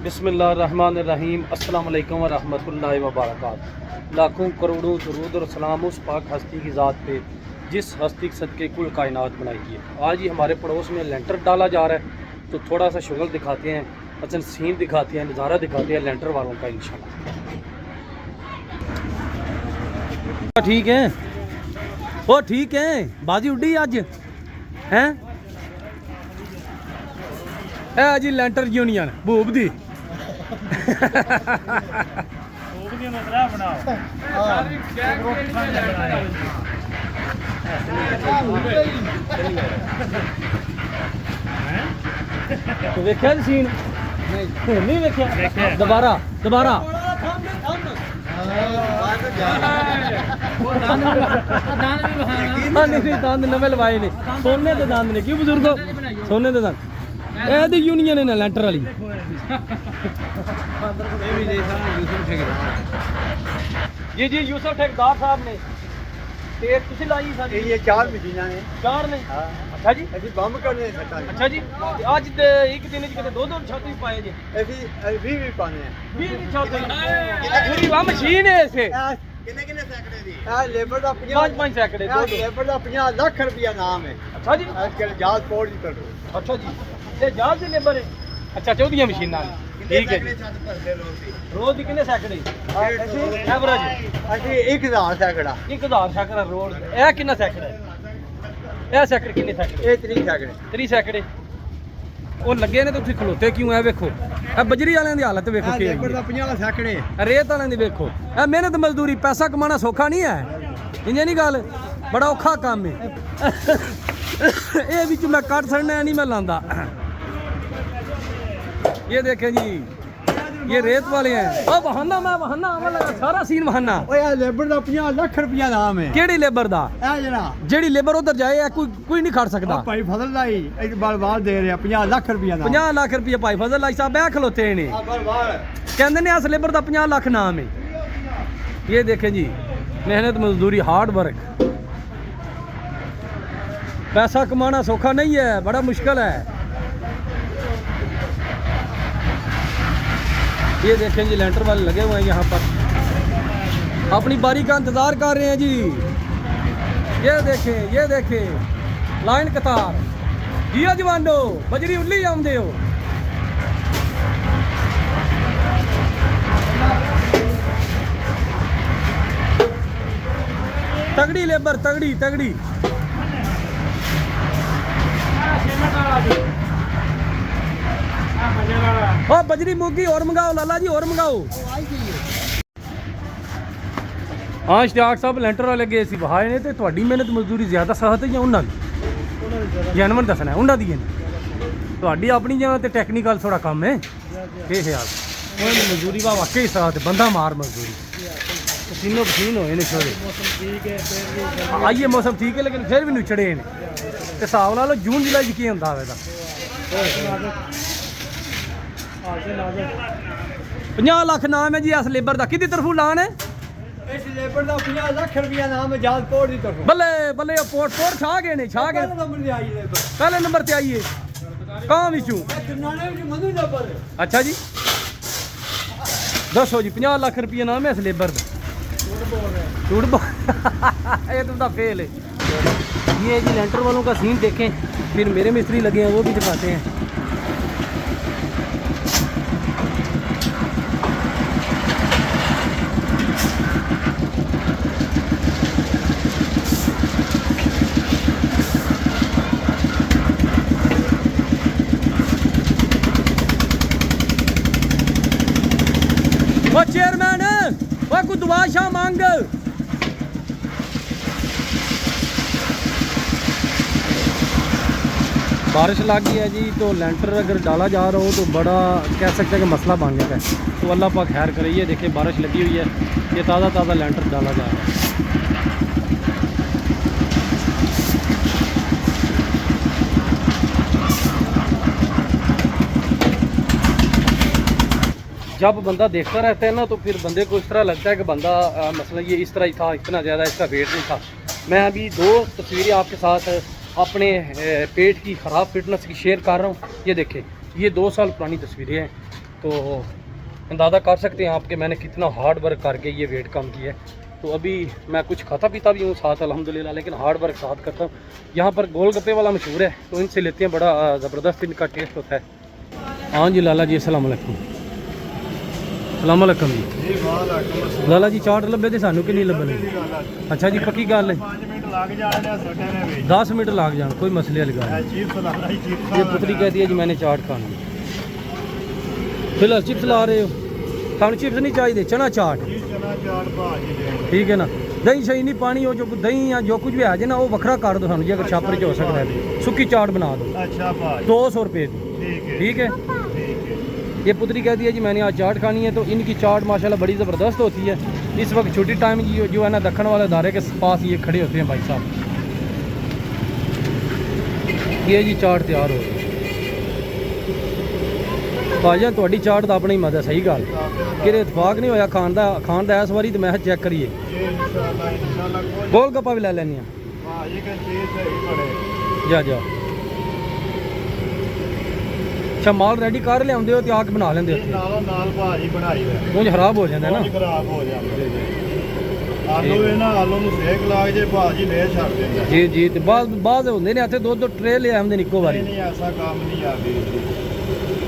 बिस्मिल्लाहिर्रहमानिर्रहीम अस्सलाम वालेकुम व रहमतुल्लाहि व बरकातहू। लाखों करोड़ों दरूद और सलाम उस पाक हस्ती की ज़ात पे जिस हस्ती के सदके कुल कायनात बनाई है। आज ही हमारे पड़ोस में लेंटर डाला जा रहा है, तो थोड़ा सा शुगल दिखाते हैं, अच्छा सीन दिखाते हैं, नज़ारा दिखाते हैं लेंटर वालों का इंशाल्लाह। ठीक है, वो ठीक है, बाजी उड़ी अज हैं जी लेंटर यूनियन भूब दी वेख्या सीन नहीं वेख्या दोबारा दोबारा नहीं दंद नवे लवाए ने सोने के दंद ने क्यों बुजुर्गो सोने के दंद ਇਹਦੀ यूनियन है ना लेंटर वाली जी जी यूसुफ ठेकेदार साहब ने ਤੇ ਤੁਸੀਂ ਲਾਈ ਸਾਡੀ ਇਹ ਚਾਰ ਮਸ਼ੀਨਾਂ ਨੇ ਚਾਰ ਨੇ ਅੱਛਾ ਜੀ ਅਸੀਂ ਬੰਬ ਕਰਨੇ ਸੱਟਾਂ ਅੱਛਾ ਜੀ ਅੱਜ ਤੇ ਇੱਕ ਦਿਨ ਚ ਕਿਤੇ ਦੋ ਦੋ ਛੱਤ ਵੀ ਪਾਏ ਜੀ ਅਸੀਂ 20 ਪਾਣੇ ਆ 20 ਦੀ ਛੱਤ ਪੂਰੀ ਵਾ ਮਸ਼ੀਨ ਹੈ ਇਸੇ ਕਿੰਨੇ ਕਿੰਨੇ ਸੈਕੜੇ ਦੀ ਇਹ ਲੇਬਰ ਦਾ 5 ਸੈਕੜੇ ਦੋ ਲੇਬਰ ਦਾ 50 ਲੱਖ ਰੁਪਇਆ ਨਾਮ ਹੈ ਅੱਛਾ ਜੀ ਅੱਜ ਕੱਲ ਜਾਲ ਪੋੜ ਦੀ ਕਰੋ ਅੱਛਾ ਜੀ ਤੇ ਜਾਲ ਦੀ ਲੇਬਰ ਹੈ ਅੱਛਾ 14 ਮਸ਼ੀਨਾਂ ਨੇ ठीक है रोज की कितने सैकड़े एवरेज ਅਸੀਂ 1000 ਸੈਕੜਾ 1000 ਸੈਕੜਾ ਰੋਡ ਇਹ ਕਿੰਨਾ ਸੈਕੜਾ ਇਹ ਸੈਕੜ ਕਿੰਨੇ ਸੈਕੜੇ ਇਹ 30 ਸੈਕੜੇ 30 ਸੈਕੜੇ ਉਹ ਲੱਗੇ ਨੇ ਤੇ ਤੁਸੀਂ ਖਲੋਤੇ ਕਿਉਂ ਐ ਵੇਖੋ ਇਹ ਬਜਰੀ ਵਾਲਿਆਂ ਦੀ ਹਾਲਤ ਵੇਖੋ ਕੀ ਹੈ ਲੇਬਰ ਦਾ 50 ਸੈਕੜੇ ਰੇਤ ਵਾਲਿਆਂ ਦੀ ਵੇਖੋ ਇਹ ਮਿਹਨਤ ਮਜ਼ਦੂਰੀ ਪੈਸਾ ਕਮਾਉਣਾ ਸੌਖਾ ਨਹੀਂ ਹੈ ਇੰਜ ਨਹੀਂ ਗੱਲ ਬੜਾ ਔਖਾ ਕੰਮ ਹੈ ਇਹ ਵਿੱਚ ਮੈਂ ਕੱਟ ਛੱਡਣਾ ਨਹੀਂ ਮੈਂ ਲਾਂਦਾ ये देखें जी ये रेत वाले हैं ओ बहाना मैं बहाना आवन लगा सारा सीन बहाना ओए यार लेबर दा 50 लाख रुपया नाम है केड़ी लेबर दा ए जरा जेड़ी लेबर उधर जाए कोई नहीं खड़ सकदा भाई फजल लाई एक बाल दे रहे 50 लाख रुपया नाम 50 लाख रुपया भाई फजल लाई साहब बैठ खलोते ने कहंदे ने इस लेबर दा 50 लाख नाम है ये देखें जी मेहनत मजदूरी हार्ड वर्क पैसा कमाना सौखा नहीं है बड़ा मुश्किल है ये देखें जी लेंटर वाले लगे हुए हैं यहाँ पर अपनी बारी का इंतज़ार कर रहे हैं जी ये देखें लाइन कतार जी जवानो बजरी उल्ली आमदे हो तगड़ी लेबर तगड़ी तगड़ी ओ बजरी मूंगी और मंगाओ लाला जी और मंगाओ हाँ इश्तियाक साहब लेंटर वाले गए सी बहाए ने ते तुहाडी मेहनत मजदूरी ज़्यादा सख्त है या उन्हां दी जनवन दसना उन्हां दी तुहाडी अपनी जगह ते टेक्निकल थोड़ा कम है ये ख्याल उन्हां दी मजदूरी वा वाकई सख्त बंदा मार मजदूरी पसीनो पसीन होए ने छोरे आइए मौसम ठीक है लेकिन फिर भी निचड़े ने ते हिसाब ला लो जून जुलाई च की हुंदा होवेगा 50 लाख नाम है जी इस लेबर का किदी तरफों लान है इस लेबर का 50 लाख रुपया नाम है जाल पोर्ट दी तरफों बल्ले बल्ले पोर्ट छा गए ने छा गए पहले नंबर ते आइए कहां विचों अच्छा जी दसो जी 50 लाख रुपया नाम है इस लेबर का झूठ बोल ये तो फेल है ये जी लेंटर वालों का सीन देखें फिर मेरे मिस्त्री लगे हैं वो भी दिखाते हैं चेयरमैन कोई दुआ शाह मांग बारिश लग गई है जी तो लेंटर अगर डाला जा रहा हो तो बड़ा कह सकते हैं कि मसला बन जाता है तो अल्लाह पाक खैर करे। ये देखिए बारिश लगी हुई है ये ताज़ा लेंटर डाला जा रहा है जब बंदा देखता रहता है ना तो फिर बंदे को इस तरह लगता है कि बंदा मसला ये इस तरह ही था, इतना ज़्यादा इसका वेट नहीं था। मैं अभी 2 तस्वीरें आपके साथ अपने पेट की ख़राब फिटनेस की शेयर कर रहा हूँ। ये देखें, ये 2 साल पुरानी तस्वीरें हैं। तो अंदाज़ा कर सकते हैं आपके मैंने कितना हार्ड वर्क करके ये वेट कम किया है। तो अभी मैं कुछ खाता पीता भी हूँ साथ अल्हम्दुलिल्लाह, लेकिन हार्ड वर्क साथ करता हूँ। यहाँ पर गोलगप्पे वाला मशहूर है, तो इनसे लेते हैं, बड़ा ज़बरदस्त इनका टेस्ट होता है। हाँ जी लाला जी, अस्सलाम वालेकुम। अस्सलाम वालेकुम जी। लाला जी चाट लभे तो सानू कि नहीं लभने? अच्छा जी, पक्की गल है। 10 मिनट लग जान, कोई मसले वाली गल नहीं। ये पुत्री कहती है जी मैंने चाट खानी। फिलहाल चिप्स ला रहे हो? सानू चिप्स नहीं चाहिए, चना चाट ठीक है ना। दही शही नहीं पानी, हो जो दही या जो कुछ भी आ जाए ना वो वखरा कर दो सानू जी, अगर छापर च हो सकता है। सुक्की चाट बना दो। अच्छा 200 रुपये की, ठीक है। ये पुत्री कहती है जी मैंने आज चाट खानी है। तो इनकी चाट माशाल्लाह बड़ी ज़बरदस्त होती है। इस वक्त छुट्टी टाइम जो है ना दखन वाले इदारे के पास ये खड़े होते हैं भाई साहब। ये जी चाट तैयार हो गई। भाजी थोड़ी चाट का अपना ही मजा, सही गल कि इतफाक नहीं होया खान का इस बारी। तो मैं चेक करिए, गोलगप्पा भी लै लैने जा जा। अच्छा माल रेडी कर लिया हो तो आके बना लेंगे, मुझे खराब हो जाता है ना। जी जी, तो बाद होंगे ने इतने 2-2 ट्रे ले आते इको बारी।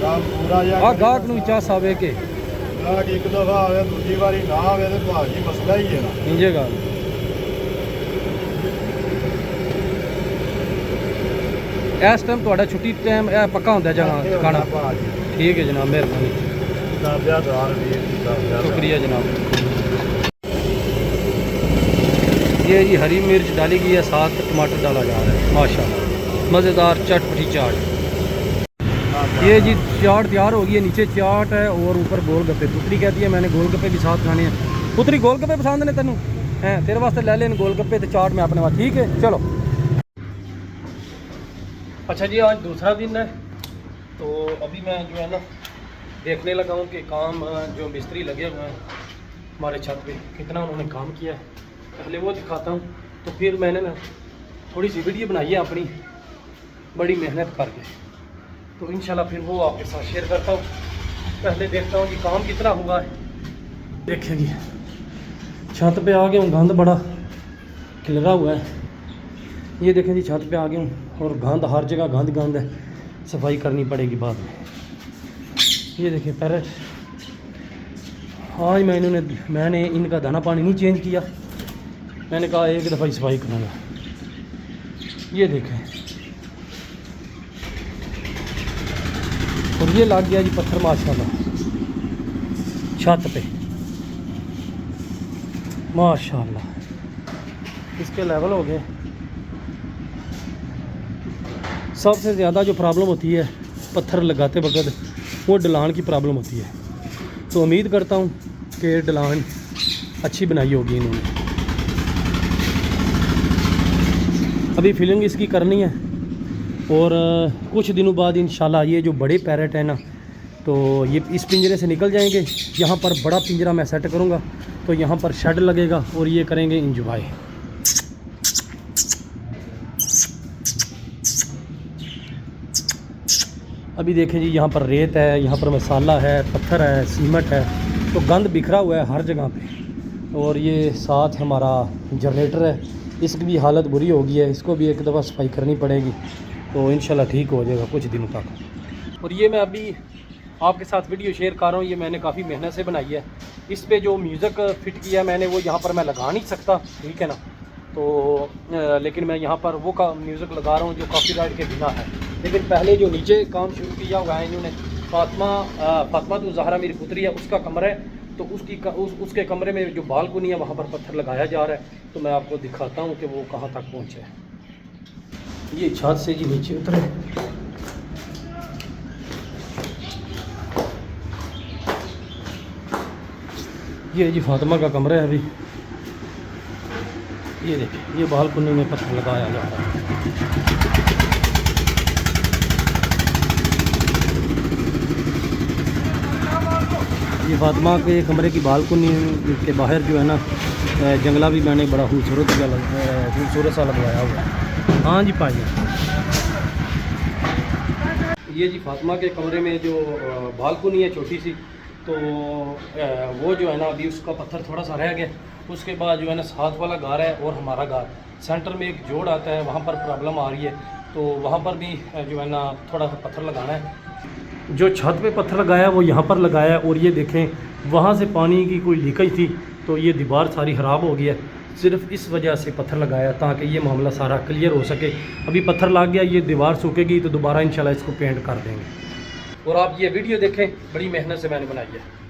गाहक नूं चास आवे के एक दफा आवे, दूसरी बारी ना आवे तो भाजी मसला ही है ना। इंजे गल इस टाइम थोड़ा छुट्टी टाइम पक्का होंगे जाना खाना? ठीक है जनाब, मेहरबानी, शुक्रिया जनाब। ये जी हरी मिर्च डाली गई है, साथ टमाटर डाला जा रहा है, माशाल्लाह मज़ेदार चटपटी चाट। ये जी चाट तैयार हो गई है, नीचे चाट है और ऊपर गोलगप्पे। पुत्री कहती है मैंने गोलगप्पे भी साथ खाने हैं। पुत्री गोलगप्पे पसंद ने तेनों? हैं तेरे वास्ते ले लेन गोलगप्पे तो चाट में अपने वास्ते, ठीक है चलो। अच्छा जी, आज दूसरा दिन है, तो अभी मैं जो है ना देखने लगा हूँ कि काम जो मिस्त्री लगे हुए हैं हमारे छत पे कितना उन्होंने काम किया है, पहले वो दिखाता हूँ। तो फिर मैंने ना थोड़ी सी वीडियो बनाई है अपनी बड़ी मेहनत करके, तो इंशाल्लाह फिर वो आपके साथ शेयर करता हूँ। पहले देखता हूँ कि काम कितना हुआ है। देखेंगे छत पे आ गया हूँ, गंद बड़ा खिलरा हुआ है। ये देखें जी छत पे आ गया हूँ और गंद हर जगह गंद है, सफाई करनी पड़ेगी बाद में। ये देखिए पैरेट, आज मैंने इनका दाना पानी नहीं चेंज किया, मैंने कहा एक दफ़ा ही सफाई करूँगा। ये देखें और ये लग गया जी पत्थर माशाल्लाह छत पे, माशाल्लाह इसके लेवल हो गए। सबसे ज़्यादा जो प्रॉब्लम होती है पत्थर लगाते वक्त वो ढलान की प्रॉब्लम होती है। तो उम्मीद करता हूँ कि ढलान अच्छी बनाई होगी इन्होंने। अभी फिलिंग इसकी करनी है और कुछ दिनों बाद इंशाल्लाह ये जो बड़े पैरेट हैं ना, तो ये इस पिंजरे से निकल जाएंगे। यहाँ पर बड़ा पिंजरा मैं सेट करूँगा, तो यहाँ पर शेड लगेगा और ये करेंगे इंजॉय। अभी देखें जी यहाँ पर रेत है, यहाँ पर मसाला है, पत्थर है, सीमेंट है, तो गंद बिखरा हुआ है हर जगह पे। और ये साथ हमारा जनरेटर है, इसकी भी हालत बुरी हो गई है, इसको भी एक दफ़ा सफाई करनी पड़ेगी, तो इंशाल्लाह ठीक हो जाएगा कुछ दिनों तक। और ये मैं अभी आपके साथ वीडियो शेयर कर रहा हूँ, ये मैंने काफ़ी मेहनत से बनाई है। इस पे जो म्यूज़िक फिट किया है मैंने, वो यहाँ पर मैं लगा नहीं सकता, ठीक है ना। तो लेकिन मैं यहाँ पर वो का म्यूज़िक लगा रहा हूँ जो कॉपीराइट के बिना है। लेकिन पहले जो नीचे काम शुरू किया हुआ है इन्होंने, फातिमा तो ज़हरा मेरी पुत्री है, उसका कमरा है, तो उसके कमरे में जो बालकनी है वहाँ पर पत्थर लगाया जा रहा है। तो मैं आपको दिखाता हूँ कि वो कहाँ तक पहुँचे है। ये छत से जी नीचे उतरे, ये जी फातिमा का कमरा है। अभी ये देखिए ये बालकनी में पत्थर लगाया जा रहा है। ये फातिमा के कमरे की बालकनी के बाहर जो है ना जंगला भी मैंने बड़ा खूबसूरत सा लगवाया हुआ है। हाँ जी भाई, ये जी फातिमा के कमरे में जो बालकनी है छोटी सी, तो वो जो है ना अभी उसका पत्थर थोड़ा सा रह गया। उसके बाद जो है ना साथ वाला घर है और हमारा घर सेंटर में एक जोड़ आता है, वहाँ पर प्रॉब्लम आ रही है, तो वहाँ पर भी जो है ना थोड़ा सा पत्थर लगाना है। जो छत पे पत्थर लगाया वो यहाँ पर लगाया है, और ये देखें वहाँ से पानी की कोई लीकेज थी तो ये दीवार सारी ख़राब हो गई है। सिर्फ इस वजह से पत्थर लगाया ताकि ये मामला सारा क्लियर हो सके। अभी पत्थर लग गया, ये दीवार सूखेगी तो दोबारा इंशाल्लाह इसको पेंट कर देंगे। और आप ये वीडियो देखें, बड़ी मेहनत से मैंने बनाई है।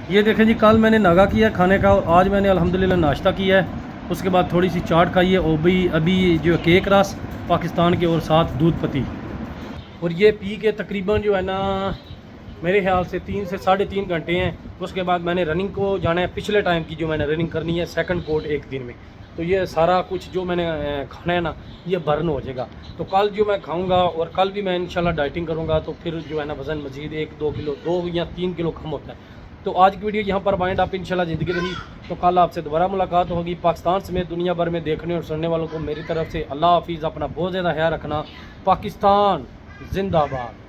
ये देखें जी, कल मैंने नागा किया खाने का और आज मैंने अल्हम्दुलिल्लाह नाश्ता किया है। उसके बाद थोड़ी सी चाट खाई है, और भी अभी जो केक रस पाकिस्तान के और साथ दूध पत्ती, और ये पी के तकरीबन जो है ना मेरे ख्याल से 3 से 3.5 घंटे हैं। उसके बाद मैंने रनिंग को जाना है, पिछले टाइम की जो मैंने रनिंग करनी है सेकंड कोट एक दिन में, तो ये सारा कुछ जो मैंने खाना है ना ये बर्न हो जाएगा। तो कल जो मैं खाऊंगा और कल भी मैं इंशाल्लाह डाइटिंग करूंगा, तो फिर जो है ना वज़न मज़ीद 1-2 किलो 2 या 3 किलो कम होता है। तो आज की वीडियो यहाँ पर वाइंड अप इंशाल्लाह ज़िंदगी रही, तो कल आपसे दोबारा मुलाकात होगी। पाकिस्तान समेत दुनिया भर में देखने और सुनने वालों को मेरी तरफ से अल्लाह हाफिज़। अपना बहुत ज़्यादा ख्याल रखना। पाकिस्तान जिंदाबाद।